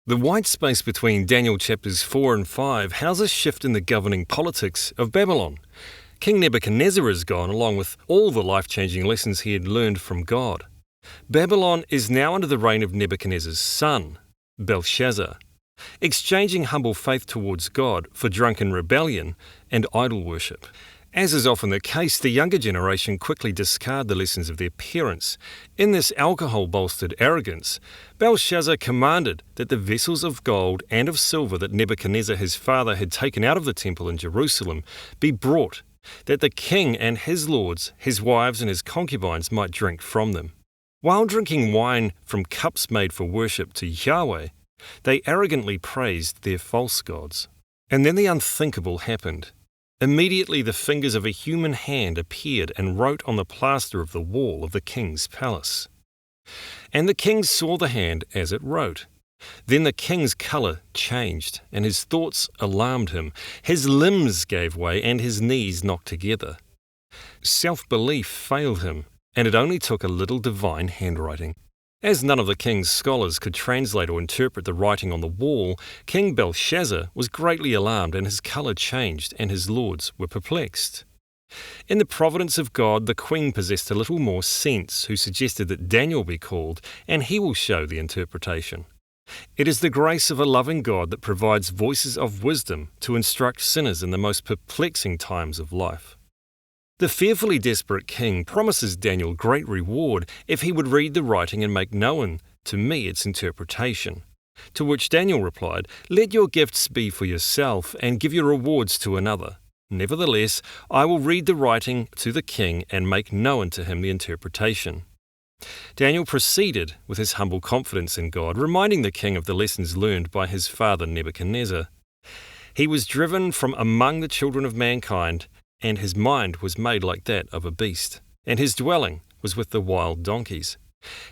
The white space between Daniel chapters 4 and 5 houses a shift in the governing politics of Babylon. King Nebuchadnezzar is gone, along with all the life-changing lessons he had learned from God. Babylon is now under the reign of Nebuchadnezzar's son, Belshazzar, exchanging humble faith towards God for drunken rebellion and idol worship. As is often the case, the younger generation quickly discard the lessons of their parents. In this alcohol-bolstered arrogance, Belshazzar commanded that the vessels of gold and of silver that Nebuchadnezzar his father had taken out of the temple in Jerusalem be brought, that the king and his lords, his wives and his concubines might drink from them. While drinking wine from cups made for worship to Yahweh, they arrogantly praised their false gods. And then the unthinkable happened. Immediately the fingers of a human hand appeared and wrote on the plaster of the wall of the king's palace. And the king saw the hand as it wrote. Then the king's colour changed, and his thoughts alarmed him. His limbs gave way, and his knees knocked together. Self-belief failed him, and it only took a little divine handwriting. As none of the king's scholars could translate or interpret the writing on the wall, King Belshazzar was greatly alarmed, and his colour changed, and his lords were perplexed. In the providence of God, the queen possessed a little more sense, who suggested that Daniel be called, and he will show the interpretation. It is the grace of a loving God that provides voices of wisdom to instruct sinners in the most perplexing times of life. The fearfully desperate king promises Daniel great reward if he would read the writing and make known to me its interpretation. To which Daniel replied, "Let your gifts be for yourself, and give your rewards to another. Nevertheless, I will read the writing to the king and make known to him the interpretation." Daniel proceeded with his humble confidence in God, reminding the king of the lessons learned by his father Nebuchadnezzar. He was driven from among the children of mankind, and his mind was made like that of a beast, and his dwelling was with the wild donkeys.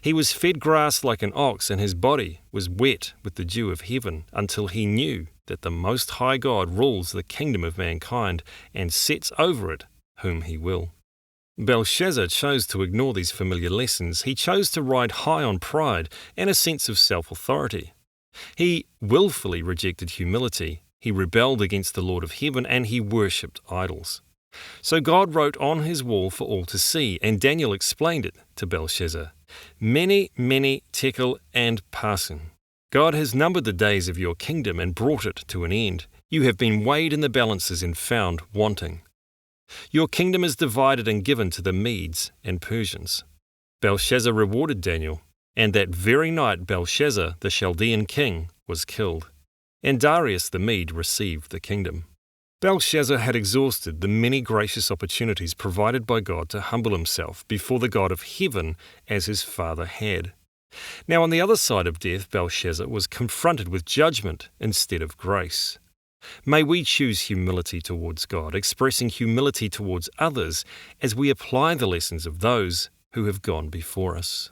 He was fed grass like an ox, and his body was wet with the dew of heaven, until he knew that the Most High God rules the kingdom of mankind and sets over it whom he will. Belshazzar chose to ignore these familiar lessons. He chose to ride high on pride and a sense of self-authority. He willfully rejected humility. He rebelled against the Lord of heaven, and he worshipped idols. So God wrote on his wall for all to see, and Daniel explained it to Belshazzar. Mene, mene, tekel, and parsin. God has numbered the days of your kingdom and brought it to an end. You have been weighed in the balances and found wanting. Your kingdom is divided and given to the Medes and Persians. Belshazzar rewarded Daniel, and that very night Belshazzar, the Chaldean king, was killed, and Darius the Mede received the kingdom. Belshazzar had exhausted the many gracious opportunities provided by God to humble himself before the God of heaven as his father had. Now on the other side of death, Belshazzar was confronted with judgment instead of grace. May we choose humility towards God, expressing humility towards others as we apply the lessons of those who have gone before us.